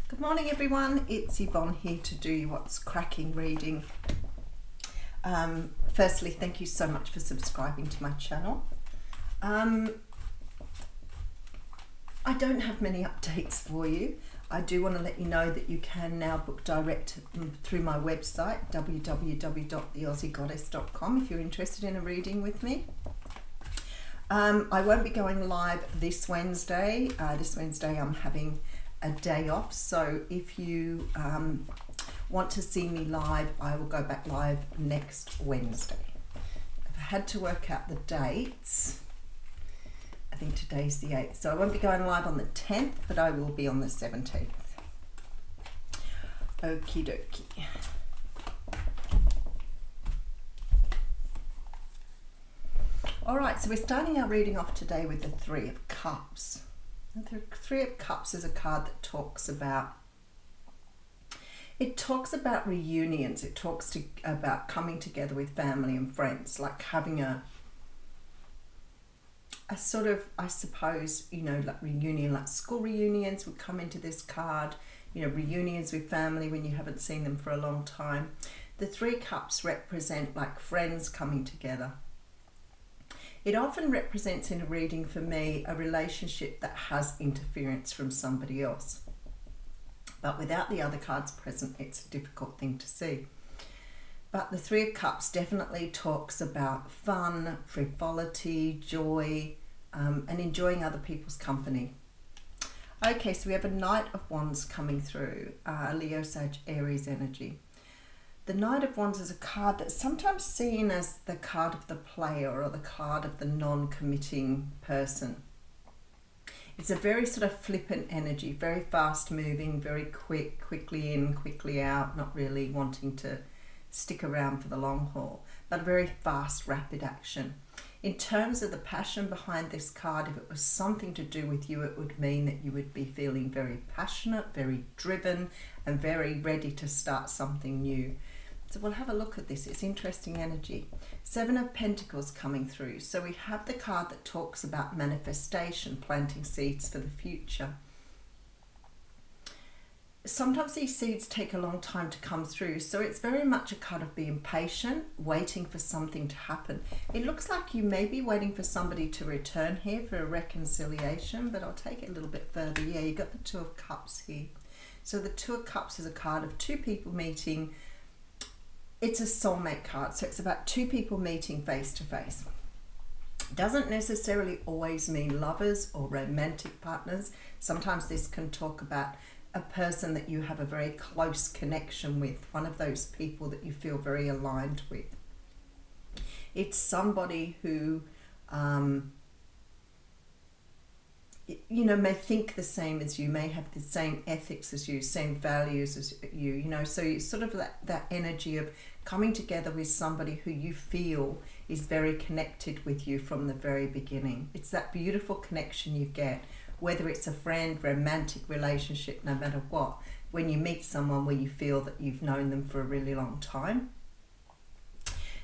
Good morning everyone, it's Yvonne here to do you what's cracking reading. Firstly, thank you so much for subscribing to my channel. I don't have many updates for you. I do want to let you know that you can now book direct through my website www.theaussiegoddess.com if you're interested in a reading with me. I won't be going live this Wednesday. This Wednesday I'm having a day off, so if you want to see me live, I will go back live next Wednesday. I've had to work out the dates. I think today's the 8th, so I won't be going live on the 10th, but I will be on the 17th. Okie dokie. Alright, so we're starting our reading off today with the Three of Cups. The Three of Cups is a card that talks about reunions. It talks about coming together with family and friends, like having a sort of, I suppose, you know, like reunion, like school reunions would come into this card, you know, reunions with family when you haven't seen them for a long time. The Three Cups represent like friends coming together. It often represents in a reading for me a relationship that has interference from somebody else. But without the other cards present, it's a difficult thing to see. But the Three of Cups definitely talks about fun, frivolity, joy, and enjoying other people's company. Okay, so we have a Knight of Wands coming through, Leo, Sag, Aries energy. The Knight of Wands is a card that's sometimes seen as the card of the player or the card of the non-committing person. It's a very sort of flippant energy, very fast moving, very quick, quickly in, quickly out, not really wanting to stick around for the long haul, but very fast, rapid action. In terms of the passion behind this card, if it was something to do with you, it would mean that you would be feeling very passionate, very driven, and very ready to start something new. So we'll have a look at this. It's interesting energy. Seven of Pentacles coming through. So we have the card that talks about manifestation, planting seeds for the future. Sometimes these seeds take a long time to come through, so it's very much a card of being patient, waiting for something to happen. It looks like you may be waiting for somebody to return here for a reconciliation, but I'll take it a little bit further. Yeah, you got the Two of Cups here. So the Two of Cups is a card of two people meeting. It's a soulmate card, so it's about two people meeting face to face. Doesn't necessarily always mean lovers or romantic partners. Sometimes this can talk about a person that you have a very close connection with, one of those people that you feel very aligned with. It's somebody who you know, may think the same as you, may have the same ethics as you, same values as you, you know, so it's sort of that energy of coming together with somebody who you feel is very connected with you from the very beginning. It's that beautiful connection you get, whether it's a friend, romantic relationship, no matter what, when you meet someone where you feel that you've known them for a really long time.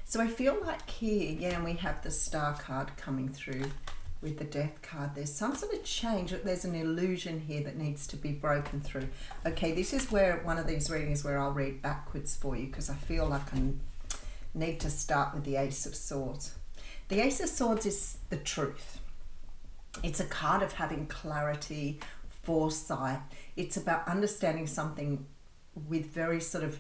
So I feel like here, yeah, and we have the Star card coming through with the Death card. There's some sort of change. There's an illusion here that needs to be broken through. Okay, this is where one of these readings where I'll read backwards for you, because I feel like I need to start with the Ace of Swords. The Ace of Swords is the truth. It's a card of having clarity, foresight. It's about understanding something with very sort of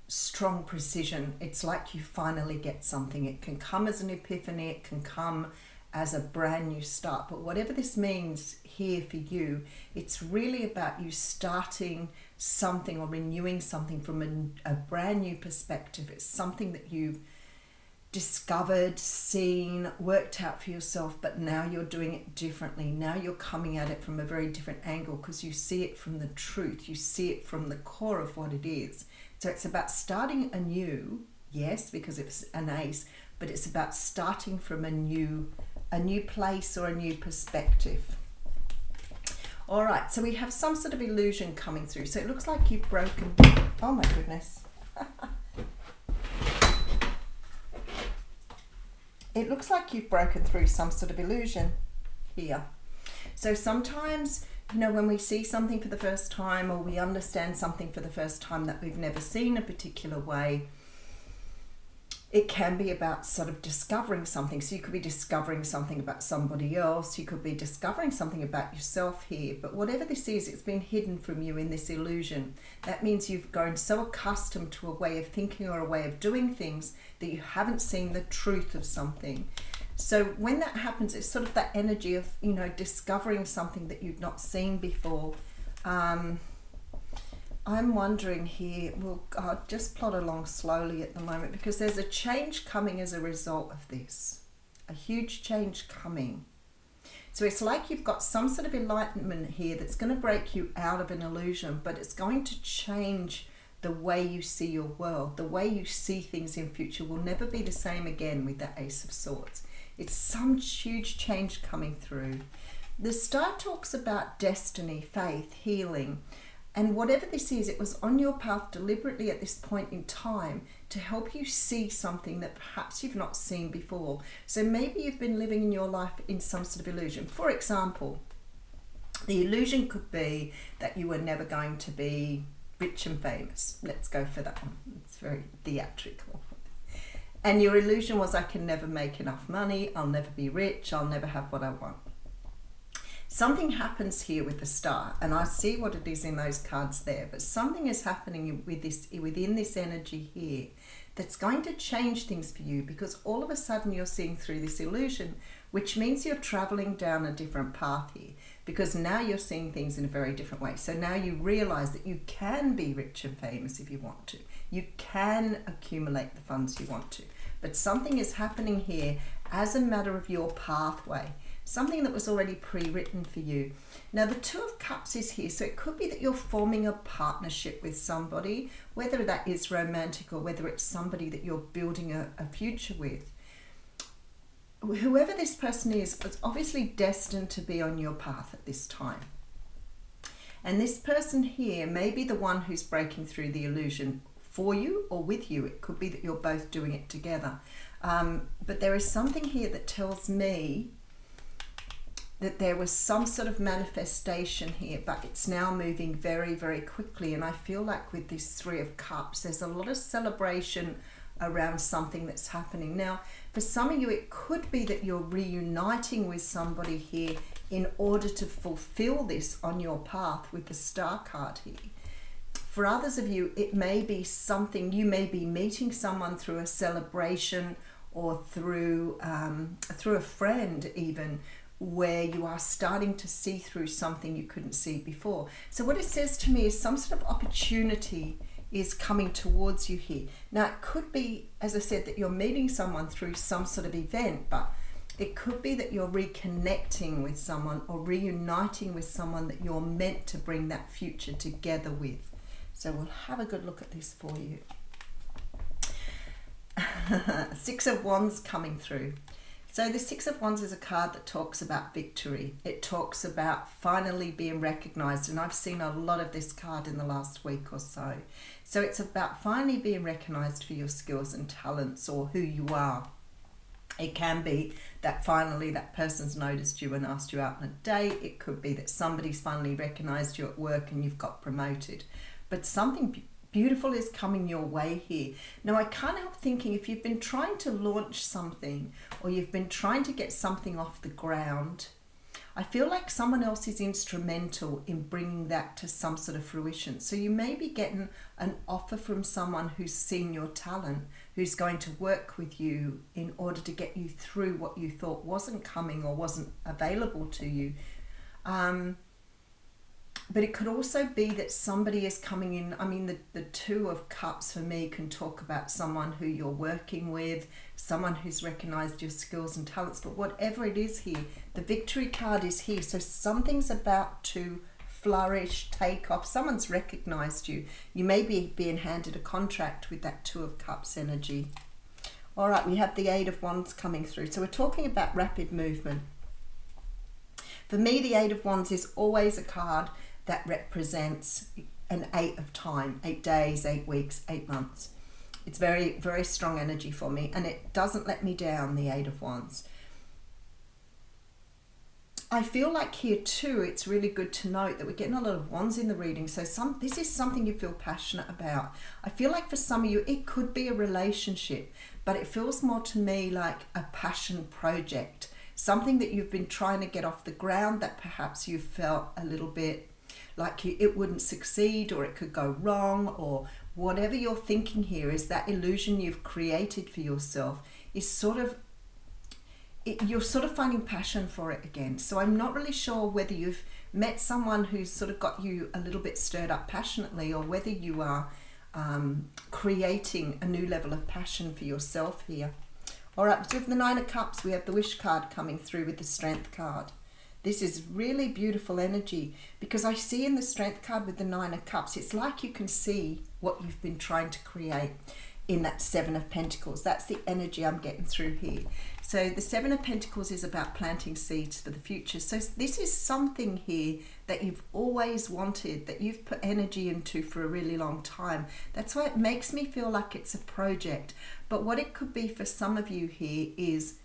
strong precision. It's like you finally get something. It can come as an epiphany. It can come as a brand new start. But whatever this means here for you, it's really about you starting something or renewing something from a brand new perspective. It's something that you've discovered, seen, worked out for yourself, but now you're doing it differently. Now you're coming at it from a very different angle because you see it from the truth. You see it from the core of what it is. So it's about starting anew, yes, because it's an ace, but it's about starting from a new place or a new perspective. All right, so we have some sort of illusion coming through. So it looks like you've broken, oh my goodness. It looks like you've broken through some sort of illusion here. So sometimes you know, when we see something for the first time, or we understand something for the first time that we've never seen a particular way, it can be about sort of discovering something. So you could be discovering something about somebody else, you could be discovering something about yourself here, but whatever this is, it's been hidden from you in this illusion. That means you've grown so accustomed to a way of thinking or a way of doing things that you haven't seen the truth of something. So when that happens, it's sort of that energy of, you know, discovering something that you've not seen before. I'm wondering here, well, God, just plod along slowly at the moment, because there's a change coming as a result of this. A huge change coming. So it's like you've got some sort of enlightenment here that's going to break you out of an illusion, but it's going to change the way you see your world. The way you see things in future will never be the same again with that Ace of Swords. It's some huge change coming through. The star talks about destiny, faith, healing. And whatever this is, it was on your path deliberately at this point in time to help you see something that perhaps you've not seen before. So maybe you've been living in your life in some sort of illusion. For example, the illusion could be that you were never going to be rich and famous. Let's go for that one. It's very theatrical. And your illusion was, I can never make enough money, I'll never be rich, I'll never have what I want. Something happens here with the star, and I see what it is in those cards there, but something is happening with this, within this energy here, that's going to change things for you, because all of a sudden you're seeing through this illusion, which means you're traveling down a different path here, because now you're seeing things in a very different way. So now you realize that you can be rich and famous if you want to. You can accumulate the funds you want to. But something is happening here as a matter of your pathway. Something that was already pre-written for you. Now the Two of Cups is here, so it could be that you're forming a partnership with somebody, whether that is romantic or whether it's somebody that you're building a future with. Whoever this person is obviously destined to be on your path at this time. And this person here may be the one who's breaking through the illusion for you or with you. It could be that you're both doing it together. But there is something here that tells me that there was some sort of manifestation here, but it's now moving very, very quickly. And I feel like with this Three of Cups, there's a lot of celebration around something that's happening. Now, for some of you, it could be that you're reuniting with somebody here in order to fulfill this on your path with the Star card here. For others of you, it may be something, you may be meeting someone through a celebration or through a friend even, where you are starting to see through something you couldn't see before. So what it says to me is some sort of opportunity is coming towards you here. Now it could be, as I said, that you're meeting someone through some sort of event, but it could be that you're reconnecting with someone or reuniting with someone that you're meant to bring that future together with. So we'll have a good look at this for you. Six of Wands coming through. So the Six of Wands is a card that talks about victory. It talks about finally being recognized, and I've seen a lot of this card in the last week or so. So it's about finally being recognized for your skills and talents, or who you are. It can be that finally that person's noticed you and asked you out on a date. It could be that somebody's finally recognized you at work and you've got promoted. But something beautiful is coming your way here. Now I can't help thinking, if you've been trying to launch something or you've been trying to get something off the ground, I feel like someone else is instrumental in bringing that to some sort of fruition. So you may be getting an offer from someone who's seen your talent, who's going to work with you in order to get you through what you thought wasn't coming or wasn't available to you. But it could also be that somebody is coming in. I mean, the Two of Cups for me can talk about someone who you're working with, someone who's recognized your skills and talents. But whatever it is here, the Victory card is here. So something's about to flourish, take off. Someone's recognized you. You may be being handed a contract with that Two of Cups energy. All right, we have the Eight of Wands coming through. So we're talking about rapid movement. For me, the Eight of Wands is always a card that represents an 8 of time, 8 days, 8 weeks, 8 months. It's very, very strong energy for me, and it doesn't let me down, the Eight of Wands. I feel like here too, it's really good to note that we're getting a lot of wands in the reading. So this is something you feel passionate about. I feel like for some of you, it could be a relationship, but it feels more to me like a passion project. Something that you've been trying to get off the ground that perhaps you felt a little bit like it wouldn't succeed, or it could go wrong, or whatever you're thinking here is that illusion you've created for yourself is sort of, you're sort of finding passion for it again. So I'm not really sure whether you've met someone who's sort of got you a little bit stirred up passionately, or whether you are creating a new level of passion for yourself here. All right, so with the Nine of Cups, we have the Wish card coming through with the Strength card. This is really beautiful energy, because I see in the Strength card with the Nine of Cups, it's like you can see what you've been trying to create in that Seven of Pentacles. That's the energy I'm getting through here. So the Seven of Pentacles is about planting seeds for the future. So this is something here that you've always wanted, that you've put energy into for a really long time. That's why it makes me feel like it's a project. But what it could be for some of you here is,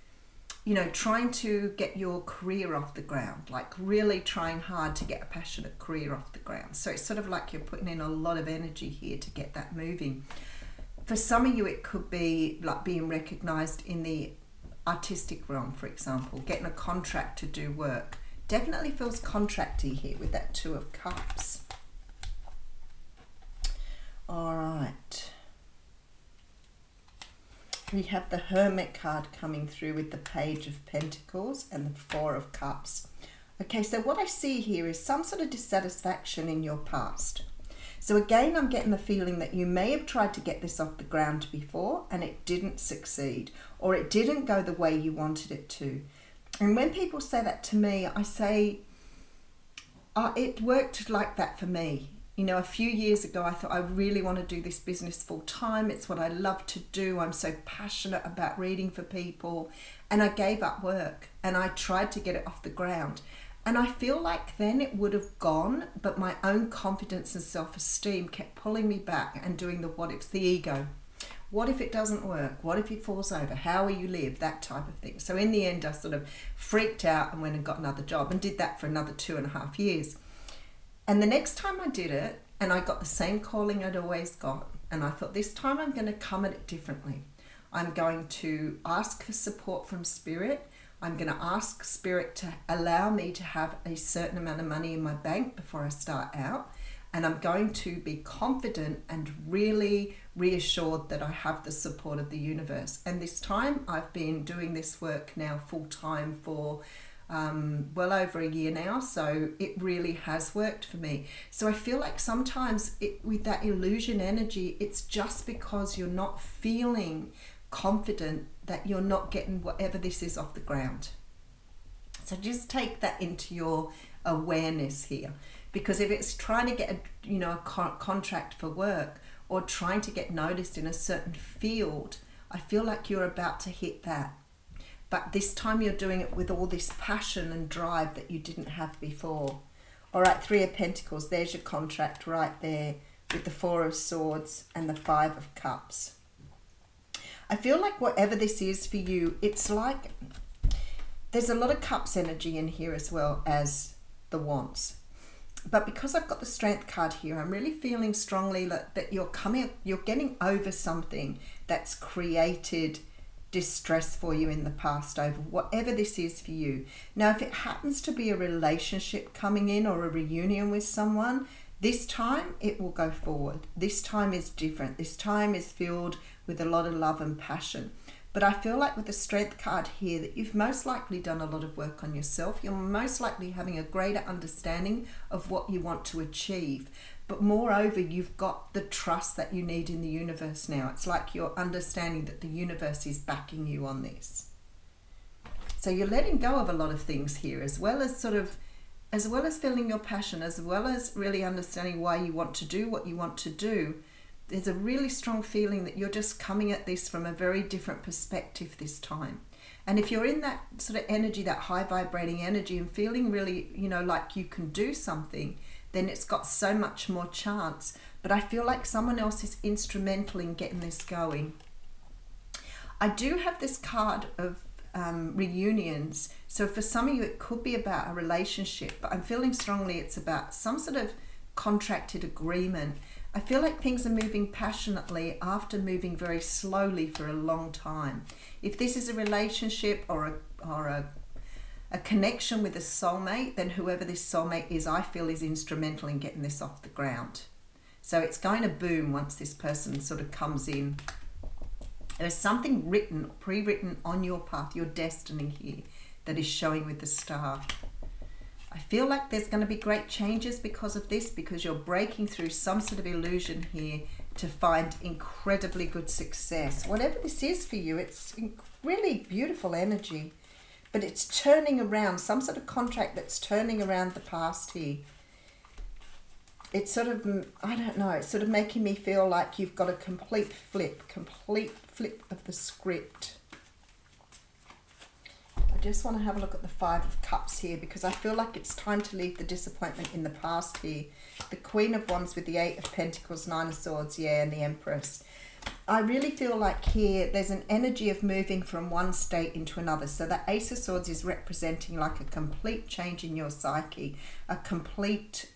you know, trying to get your career off the ground, like really trying hard to get a passionate career off the ground. So it's sort of like you're putting in a lot of energy here to get that moving. For some of you, it could be like being recognized in the artistic realm, for example, getting a contract to do work. Definitely feels contracty here with that Two of Cups. All right. We have the Hermit card coming through with the Page of Pentacles and the Four of Cups. Okay, so what I see here is some sort of dissatisfaction in your past. So again, I'm getting the feeling that you may have tried to get this off the ground before and it didn't succeed, or it didn't go the way you wanted it to. And when people say that to me, I say, it worked like that for me. You know, a few years ago, I thought I really want to do this business full time. It's what I love to do. I'm so passionate about reading for people. And I gave up work and I tried to get it off the ground. And I feel like then it would have gone, but my own confidence and self-esteem kept pulling me back and doing the what ifs, the ego. What if it doesn't work? What if it falls over? How will you live? That type of thing. So in the end, I sort of freaked out and went and got another job and did that for another 2.5 years. And the next time I did it, and I got the same calling I'd always got, and I thought this time I'm going to come at it differently. I'm going to ask for support from Spirit. I'm going to ask Spirit to allow me to have a certain amount of money in my bank before I start out. And I'm going to be confident and really reassured that I have the support of the universe. And this time I've been doing this work now full time for well over a year now. So it really has worked for me. So I feel like sometimes with that illusion energy, it's just because you're not feeling confident that you're not getting whatever this is off the ground. So just take that into your awareness here, because if it's trying to get a contract for work, or trying to get noticed in a certain field, I feel like you're about to hit that. But this time you're doing it with all this passion and drive that you didn't have before. All right, Three of Pentacles, there's your contract right there with the Four of Swords and the Five of Cups. I feel like whatever this is for you, it's like there's a lot of Cups energy in here as well as the Wands. But because I've got the Strength card here, I'm really feeling strongly that you're getting over something that's created distress for you in the past, over whatever this is for you. Now, if it happens to be a relationship coming in or a reunion with someone, this time it will go forward. This time is different. This time is filled with a lot of love and passion. But I feel like with the Strength card here that you've most likely done a lot of work on yourself. You're most likely having a greater understanding of what you want to achieve. But moreover, you've got the trust that you need in the universe now. It's like you're understanding that the universe is backing you on this. So you're letting go of a lot of things here, as well as feeling your passion, as well as really understanding why you want to do what you want to do. There's a really strong feeling that you're just coming at this from a very different perspective this time. And if you're in that sort of energy, that high vibrating energy, and feeling really, like you can do something, then it's got so much more chance. But I feel like someone else is instrumental in getting this going. I do have this card of reunions. So for some of you, it could be about a relationship, but I'm feeling strongly it's about some sort of contracted agreement. I feel like things are moving passionately after moving very slowly for a long time. If this is a relationship or a connection with a soulmate, then whoever this soulmate is, I feel is instrumental in getting this off the ground. So it's going to boom once this person sort of comes in. There's something written, pre-written on your path, your destiny here, that is showing with the star. I feel like there's going to be great changes because of this, because you're breaking through some sort of illusion here to find incredibly good success. Whatever this is for you, it's really beautiful energy, but it's turning around, some sort of contract that's turning around the past here. It's sort of, I don't know, it's sort of making me feel like you've got a complete flip of the script. I just want to have a look at the Five of Cups here, because I feel like it's time to leave the disappointment in the past here. The Queen of Wands with the Eight of Pentacles, Nine of Swords, yeah, and the Empress. I really feel like here there's an energy of moving from one state into another. So the Ace of Swords is representing like a complete change in your psyche, a complete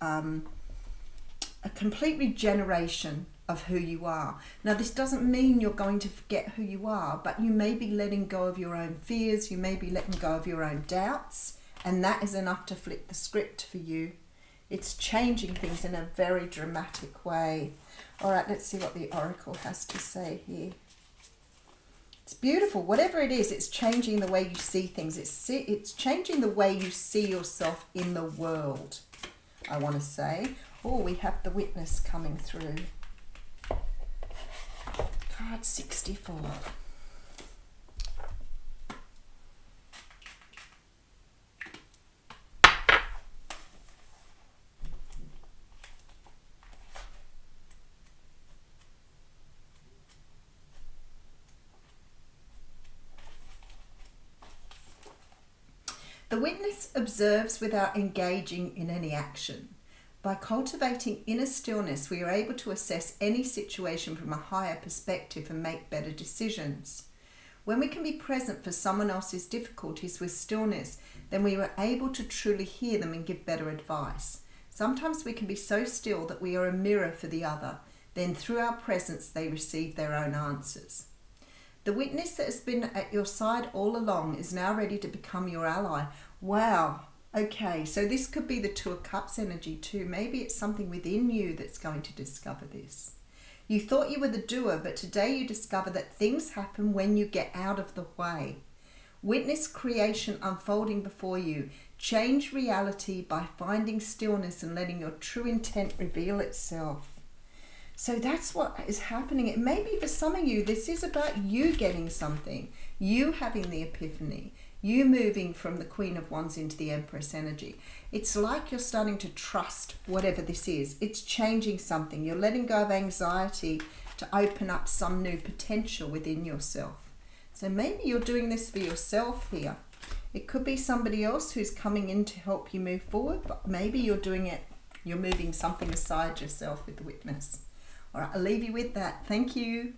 regeneration of who you are. Now, this doesn't mean you're going to forget who you are, but you may be letting go of your own fears, you may be letting go of your own doubts, and that is enough to flip the script for you. It's changing things in a very dramatic way. All right, let's see what the Oracle has to say here. It's beautiful. Whatever it is, it's changing the way you see things. It's changing the way you see yourself in the world, I want to say. Oh, we have the Witness coming through. Card 64. The Witness observes without engaging in any action. By cultivating inner stillness, we are able to assess any situation from a higher perspective and make better decisions. When we can be present for someone else's difficulties with stillness, then we are able to truly hear them and give better advice. Sometimes we can be so still that we are a mirror for the other. Then through our presence, they receive their own answers. The Witness that has been at your side all along is now ready to become your ally. Wow. Okay, so this could be the Two of Cups energy too. Maybe it's something within you that's going to discover this. You thought you were the doer, but today you discover that things happen when you get out of the way. Witness creation unfolding before you. Change reality by finding stillness and letting your true intent reveal itself. So that's what is happening. It may be for some of you, this is about you getting something, you having the epiphany, you moving from the Queen of Wands into the Empress energy. It's like you're starting to trust whatever this is. It's changing something. You're letting go of anxiety to open up some new potential within yourself. So maybe you're doing this for yourself here. It could be somebody else who's coming in to help you move forward, but maybe you're doing it, you're moving something aside yourself with the Witness. All right, I'll leave you with that. Thank you.